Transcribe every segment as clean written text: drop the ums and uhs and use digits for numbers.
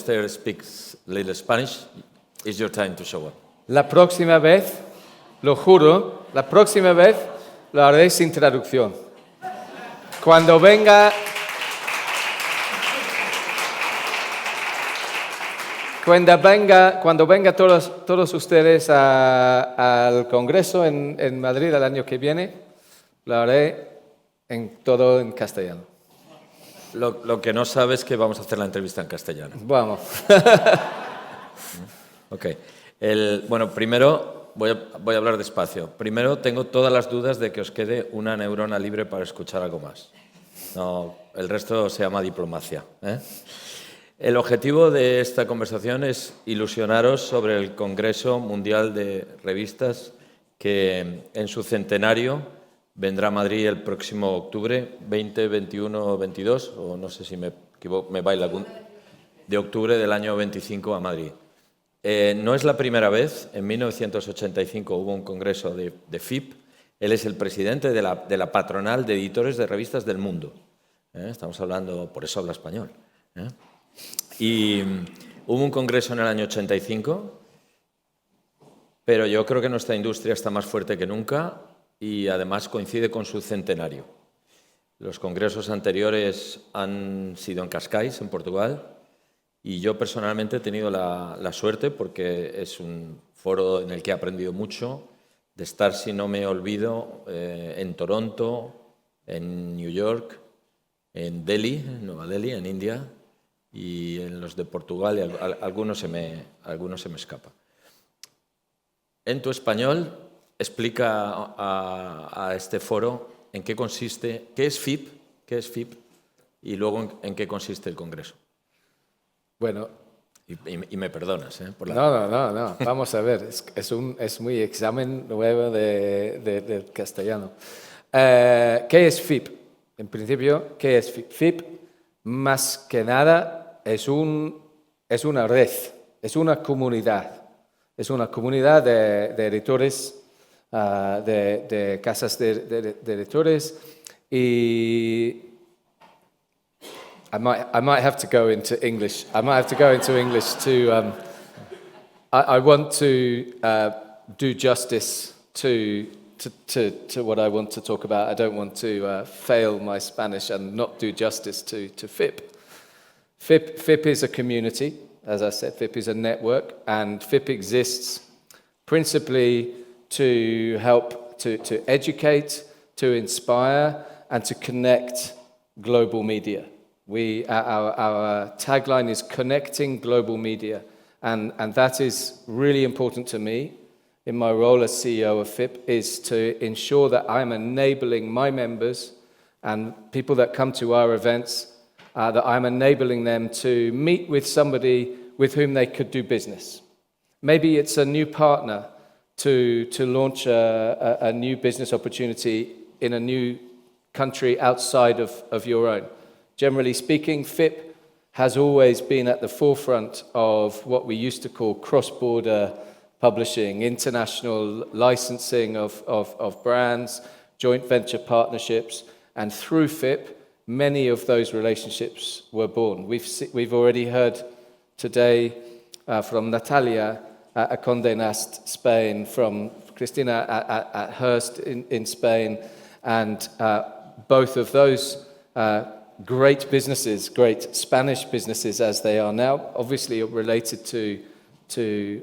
Alastair speaks little Spanish, it's your time to show up. La próxima vez, lo juro, la próxima vez lo haré sin traducción. Cuando venga todos ustedes al Congreso en Madrid el año que viene, lo haré todo en castellano. Lo que no sabes es que vamos a hacer la entrevista en castellano. Vamos. Ok. Bueno, primero voy a hablar despacio. Primero, tengo todas las dudas de que os quede una neurona libre para escuchar algo más. No, el resto se llama diplomacia, ¿eh? El objetivo de esta conversación es ilusionaros sobre el Congreso Mundial de Revistas que en su centenario vendrá a Madrid el próximo octubre, 20, 21, 22, o no sé si me equivoco, me baila algún, de octubre del año 25 a Madrid. No es la primera vez, en 1985 hubo un congreso de FIPP, él es el presidente de la patronal de editores de revistas del mundo. Estamos hablando, por eso habla español. Y hubo un congreso en el año 85, pero yo creo que nuestra industria está más fuerte que nunca y además coincide con su centenario. Los congresos anteriores han sido en Cascais, en Portugal, y yo personalmente he tenido la suerte, porque es un foro en el que he aprendido mucho, de estar, si no me olvido, en Toronto, en New York, en Delhi, en Nueva Delhi, en India, y en los de Portugal, y algunos se me escapa. En tu español, explica a este foro en qué consiste, qué es FIPP, y luego en qué consiste el Congreso. Bueno. Y me perdonas, ¿eh? No. Vamos a ver, es muy examen nuevo del castellano. ¿Qué es FIPP? En principio, ¿qué es FIPP? FIPP, más que nada, es una red, es una comunidad. Es una comunidad de editores, de casas de editores, y I might have to go into English. I might have to go into English to. I want to do justice to what I want to talk about. I don't want to fail my Spanish and not do justice to FIPP. FIPP is a community, as I said. FIPP is a network, and FIPP exists principally to help to educate, to inspire, and to connect global media. Our tagline is connecting global media, and that is really important to me in my role as CEO of FIPP, is to ensure that I'm enabling my members and people that come to our events, that I'm enabling them to meet with somebody with whom they could do business. Maybe it's a new partner to launch a new business opportunity in a new country outside of your own. Generally speaking, FIPP has always been at the forefront of what we used to call cross-border publishing, international licensing of brands, joint venture partnerships, and through FIPP, many of those relationships were born. We've already heard today from Natalia at Condé Nast Spain, from Cristina at Hearst in Spain, and both of those great businesses, great Spanish businesses as they are now, obviously related to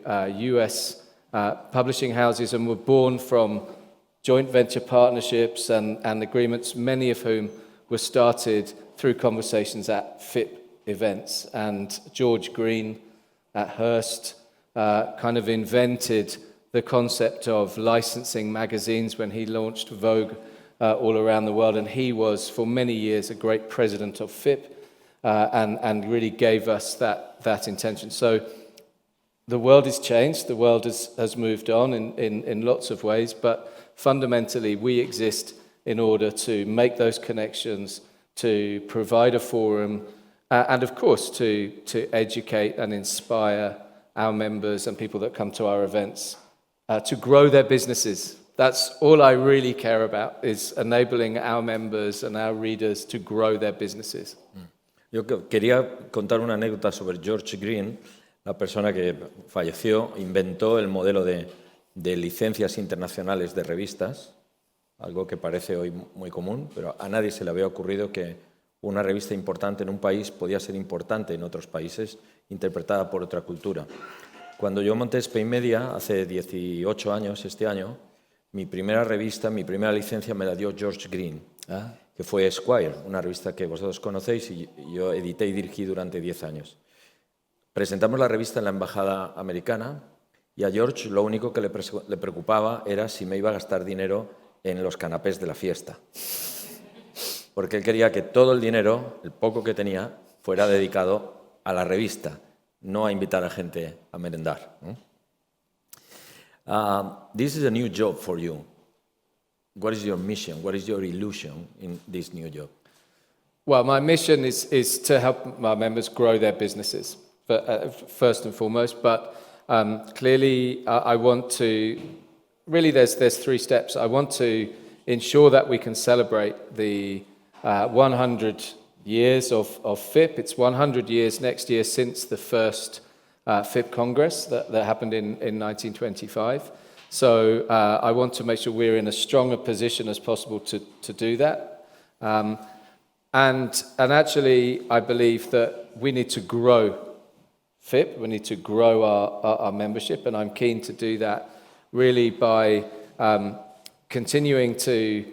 US publishing houses, and were born from joint venture partnerships and agreements, many of whom were started through conversations at FIPP events. And George Green at Hearst kind of invented the concept of licensing magazines when he launched Vogue all around the world, and he was for many years a great president of FIPP, and really gave us that intention. So the world has changed, the world has moved on in lots of ways, but fundamentally we exist in order to make those connections, to provide a forum, and of course to educate and inspire our members and people that come to our events to grow their businesses. That's all I really care about, is enabling our members and our readers to grow their businesses. Yo quería contar una anécdota sobre George Green, la persona que falleció, inventó el modelo de licencias internacionales de revistas, algo que parece hoy muy común, pero a nadie se le había ocurrido que una revista importante en un país podía ser importante en otros países, interpretada por otra cultura. Cuando yo monté Spainmedia, hace 18 años, este año, mi primera revista, mi primera licencia me la dio George Green, que fue Esquire, una revista que vosotros conocéis y yo edité y dirigí durante 10 años. Presentamos la revista en la embajada americana y a George lo único que le preocupaba era si me iba a gastar dinero en los canapés de la fiesta. Porque él quería que todo el dinero, el poco que tenía, fuera dedicado a la revista, no a invitar a gente a merendar. This is a new job for you. What is your mission? What is your illusion in this new job? Well, my mission is to help my members grow their businesses, first and foremost. But clearly, I want to. Really, there's 3 steps. I want to ensure that we can celebrate the 100 years of FIPP. It's 100 years next year since the first FIPP Congress that happened in 1925. So I want to make sure we're in as strong a position as possible to do that. And actually, I believe that we need to grow FIPP. We need to grow our membership, and I'm keen to do that really by continuing to,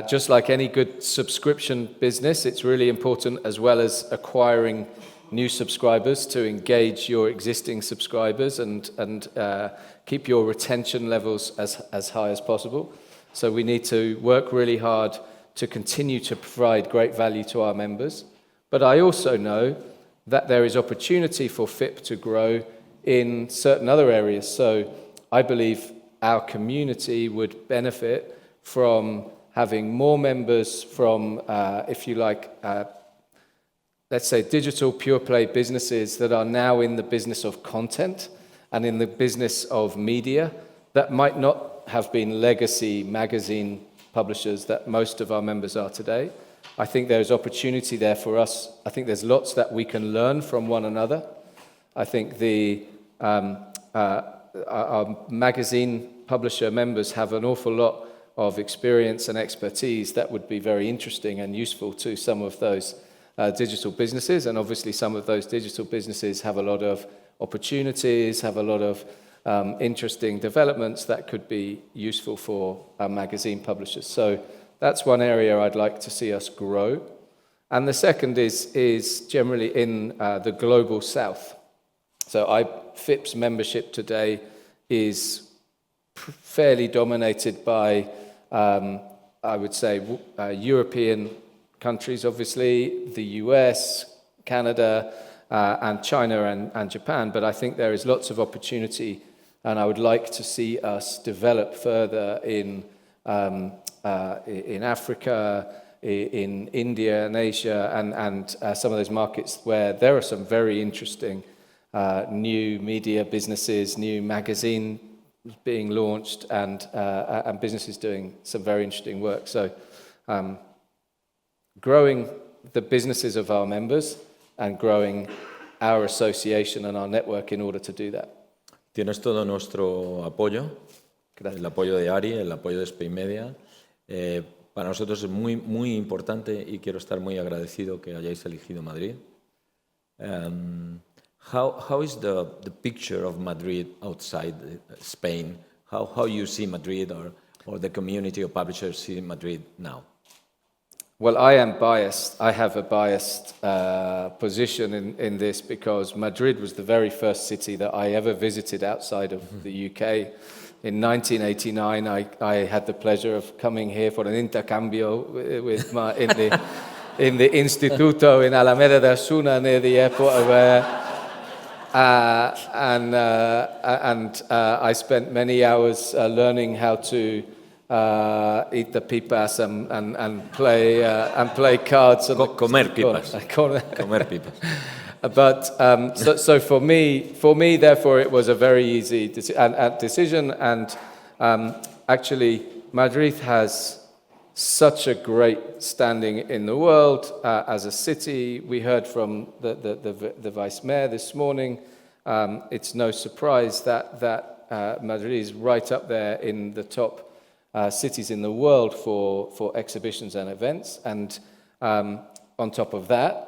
just like any good subscription business, it's really important, as well as acquiring new subscribers, to engage your existing subscribers and keep your retention levels as high as possible. So we need to work really hard to continue to provide great value to our members. But I also know that there is opportunity for FIPP to grow in certain other areas. So I believe our community would benefit from having more members from, if you like, let's say digital pure play businesses that are now in the business of content and in the business of media that might not have been legacy magazine publishers that most of our members are today. I think there's opportunity there for us. I think there's lots that we can learn from one another. I think our magazine publisher members have an awful lot of experience and expertise that would be very interesting and useful to some of those digital businesses. And obviously some of those digital businesses have a lot of opportunities, have a lot of interesting developments that could be useful for our magazine publishers. So that's one area I'd like to see us grow. And the second is generally in the global south. So FIPP's membership today is fairly dominated by, I would say, European countries, obviously, the US, Canada, and China and Japan. But I think there is lots of opportunity, and I would like to see us develop further in Africa, in India and Asia, and some of those markets where there are some very interesting new media businesses, new magazine being launched, and businesses doing some very interesting work. So growing the businesses of our members and growing our association and our network in order to do that. Tienes todo nuestro apoyo, el apoyo de Ari, el apoyo de Spainmedia. Para nosotros es muy, muy importante y quiero estar muy agradecido que hayáis elegido Madrid. How is the picture of Madrid outside Spain? How you see Madrid or the community of publishers see Madrid now? Well, I am biased. I have a biased position in this because Madrid was the very first city that I ever visited outside of the UK. In 1989, I had the pleasure of coming here for an intercambio with in the Instituto in Alameda de Osuna near the airport where and I spent many hours learning how to eat the pipas and play cards. Comer pipas. Comer pipas. But so for me, therefore, it was a very easy decision. And actually, Madrid has such a great standing in the world as a city. We heard from the Vice Mayor this morning. It's no surprise that Madrid is right up there in the top cities in the world for exhibitions and events. And on top of that,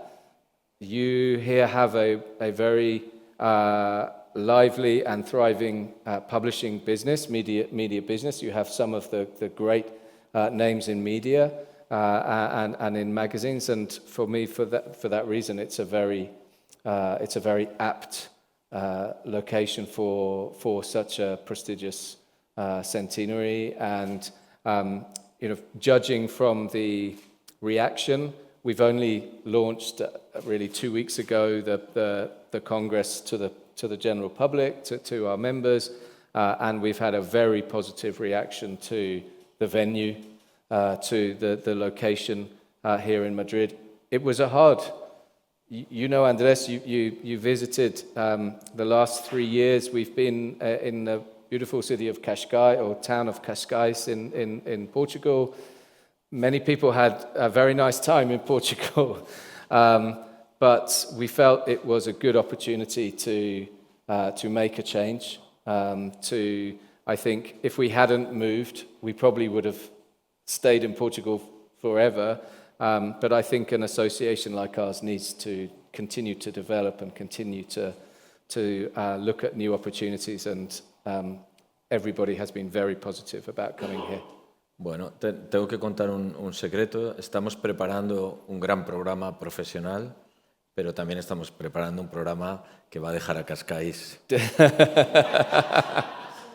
you here have a very lively and thriving publishing business, media business. You have some of the great names in media and in magazines. And for me, for that reason, it's a very apt location for such a prestigious centenary. And judging from the reaction, we've only launched really 2 weeks ago the Congress to the general public, to our members, and we've had a very positive reaction to the venue, to the location here in Madrid. It was a hard. You know, Andrés, you visited the last 3 years. We've been in the beautiful city of Cascais, or town of Cascais in Portugal. Many people had a very nice time in Portugal, but we felt it was a good opportunity to make a change. I think if we hadn't moved, we probably would have stayed in Portugal forever. But I think an association like ours needs to continue to develop and continue to look at new opportunities, and everybody has been very positive about coming here. Bueno, tengo que contar un secreto. Estamos preparando un gran programa profesional, pero también estamos preparando un programa que va a dejar a Cascais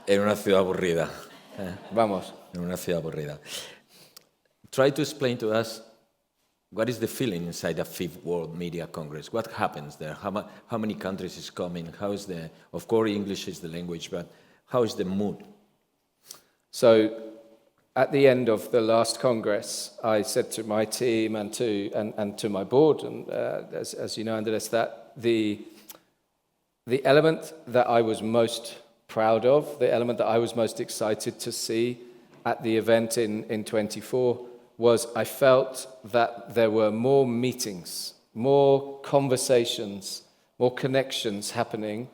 en una ciudad aburrida. Vamos. En una ciudad aburrida. Try to explain to us what is the feeling inside the FIPP World Media Congress? What happens there? How many countries is coming? How is of course, English is the language, but how is the mood? So, at the end of the last Congress, I said to my team and to my board, and as you know, Andrés, that the element that I was most proud of, the element that I was most excited to see at the event in 24 was I felt that there were more meetings, more conversations, more connections happening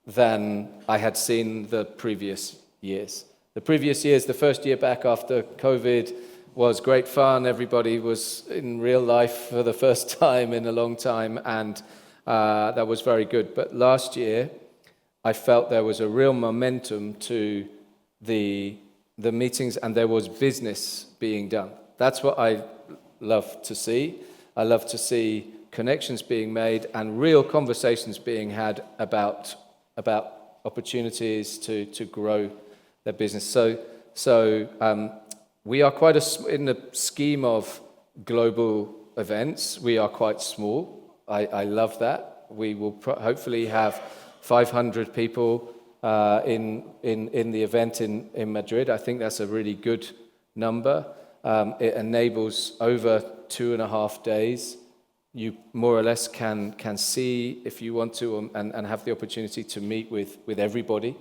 than I had seen the previous years. The previous years, the first year back after COVID, was great fun. Everybody was in real life for the first time in a long time, and that was very good. But last year, I felt there was a real momentum to the meetings, and there was business being done. That's what I love to see. I love to see connections being made and real conversations being had about opportunities to grow their business. So we are quite in the scheme of global events, we are quite small. I love that. We will hopefully have 500 people in the event in Madrid. I think that's a really good number. It enables over 2.5 days. You more or less can see, if you want to, and have the opportunity to meet with everybody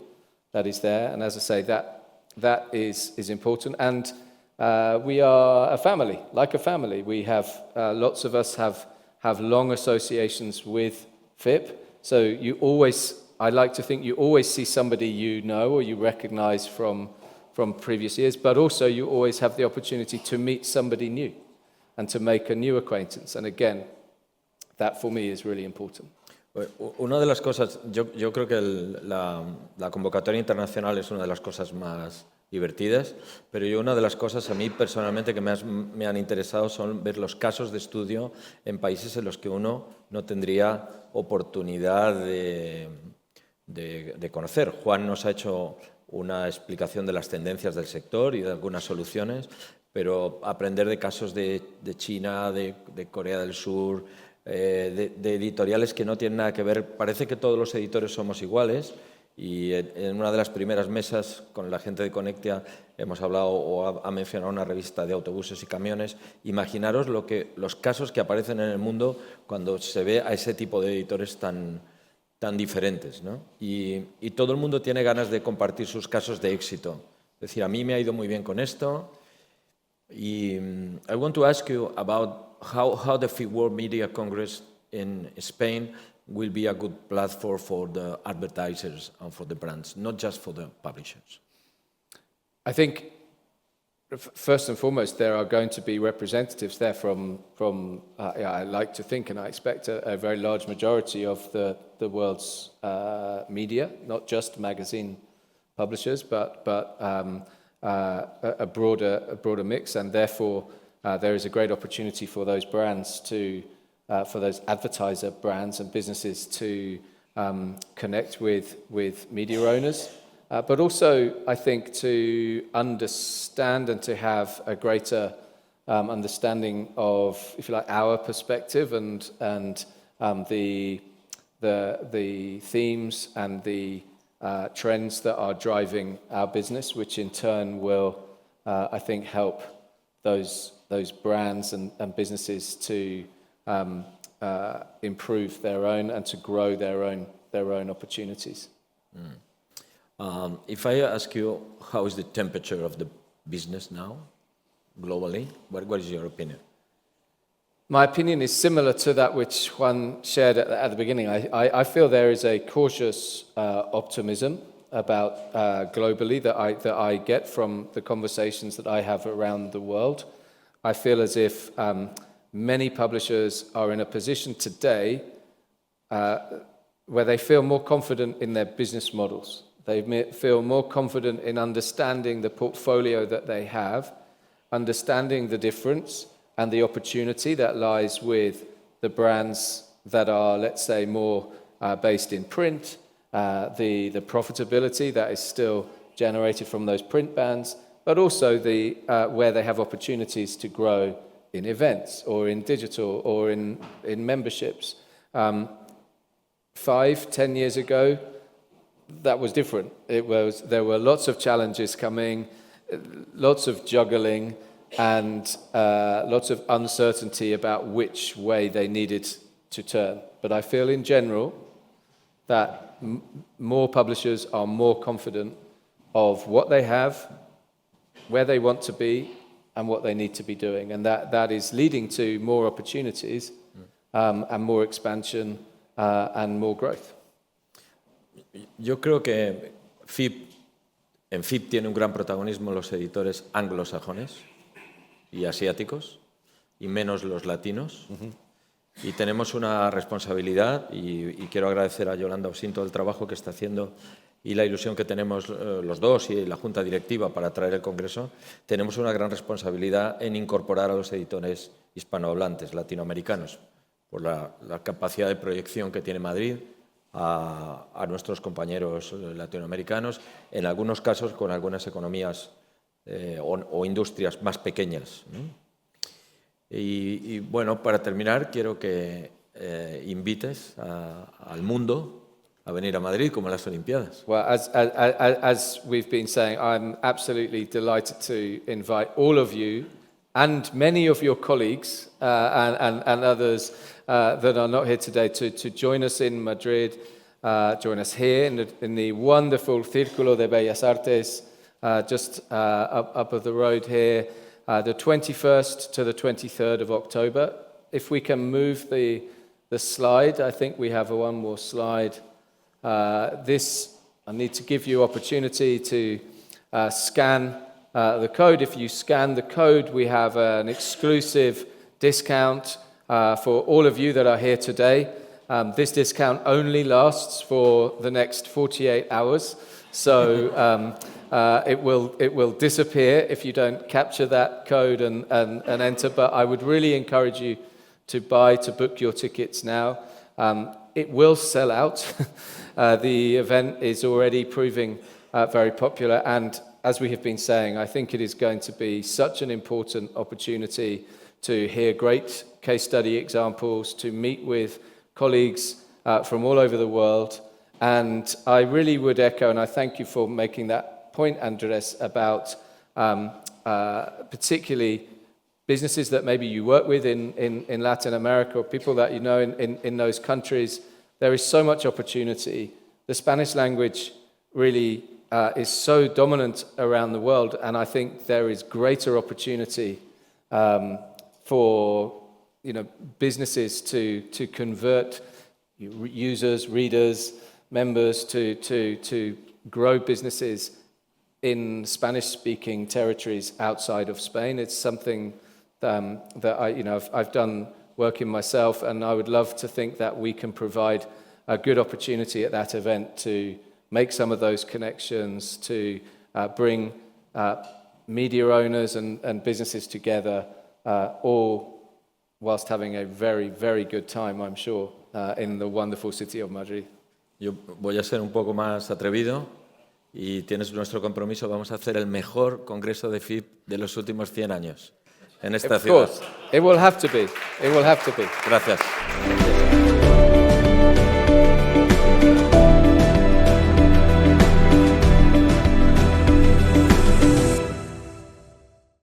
that is there. And as I say, that is important. And we are a family, like a family. We have, lots of us have long associations with FIPP. So I like to think you always see somebody you know or you recognize from previous years, but also you always have the opportunity to meet somebody new and to make a new acquaintance. And again, that for me is really important. Una de las cosas, yo creo que la convocatoria internacional es una de las cosas más divertidas, pero una de las cosas a mí personalmente que me han interesado son ver los casos de estudio en países en los que uno no tendría oportunidad de conocer. Juan nos ha hecho una explicación de las tendencias del sector y de algunas soluciones, pero aprender de casos de China, de Corea del Sur, de editoriales que no tienen nada que ver. Parece que todos los editores somos iguales, y en una de las primeras mesas con la gente de Conectia hemos hablado o ha mencionado una revista de autobuses y camiones. Imaginaros los casos que aparecen en el mundo cuando se ve a ese tipo de editores tan diferentes, ¿no? Y todo el mundo tiene ganas de compartir sus casos de éxito. Es decir, a mí me ha ido muy bien con esto, I want to ask you about how the FIPP World Media Congress in Spain will be a good platform for the advertisers and for the brands, not just for the publishers. I think, first and foremost, there are going to be representatives there from I like to think, and I expect a very large majority of the world's media, not just magazine publishers, but a broader mix, and therefore there is a great opportunity for those brands for those advertiser brands and businesses to connect with media owners. But also, I think, to understand and to have a greater understanding of, if you like, our perspective and the themes and the trends that are driving our business, which in turn will, I think, help those brands and businesses to improve their own and to grow their own opportunities. If I ask you, how is the temperature of the business now, globally? What is your opinion? My opinion is similar to that which Juan shared at the beginning. I feel there is a cautious optimism about globally that I get from the conversations that I have around the world. I feel as if many publishers are in a position today where they feel more confident in their business models. They feel more confident in understanding the portfolio that they have, understanding the difference and the opportunity that lies with the brands that are, let's say, more based in print, the profitability that is still generated from those print brands, but also where they have opportunities to grow in events or in digital or in memberships. 5-10 years ago, that was different. There were lots of challenges coming, lots of juggling, and lots of uncertainty about which way they needed to turn. But I feel in general that more publishers are more confident of what they have, where they want to be, and what they need to be doing. And that is leading to more opportunities and more expansion and more growth. Yo creo que en FIPP tiene un gran protagonismo los editores anglosajones y asiáticos, y menos los latinos. Y tenemos una responsabilidad, y quiero agradecer a Yolanda Osinto el trabajo que está haciendo y la ilusión que tenemos los dos y la Junta Directiva para traer el Congreso. Tenemos una gran responsabilidad en incorporar a los editores hispanohablantes, latinoamericanos, por la capacidad de proyección que tiene Madrid, a nuestros compañeros latinoamericanos, en algunos casos con algunas economías o industrias más pequeñas, ¿no? Y bueno, para terminar, quiero que invites al mundo a venir a Madrid como en las Olimpiadas. Well, as we've been saying, I'm absolutely delighted to invite all of you and many of your colleagues and others that are not here today to join us in Madrid, join us here in the wonderful Círculo de Bellas Artes, just up of the road here, the 21st to the 23rd of October. If we can move the slide, I think we have one more slide. I need to give you opportunity to scan the code. If you scan the code, we have an exclusive discount for all of you that are here today. This discount only lasts for the next 48 hours, so it will disappear if you don't capture that code and enter. But I would really encourage you to book your tickets now. It will sell out. The event is already proving very popular, and as we have been saying, I think it is going to be such an important opportunity to hear great case study examples, to meet with colleagues from all over the world. And I really would echo, and I thank you for making that point, Andrés, about particularly businesses that maybe you work with in Latin America, or people that you know in those countries. There is so much opportunity. The Spanish language really is so dominant around the world, and I think there is greater opportunity for businesses to convert users, readers, members to grow businesses in Spanish-speaking territories outside of Spain. It's something that I've done working myself, and I would love to think that we can provide a good opportunity at that event to make some of those connections, to bring media owners and businesses together, all whilst having a very, very good time, I'm sure, in the wonderful city of Madrid. Yo voy a ser un poco más atrevido y tienes nuestro compromiso. Vamos a hacer el mejor Congreso de FIPP de los últimos 100 años en esta ciudad. Of course, it will have to be. It will have to be. Gracias.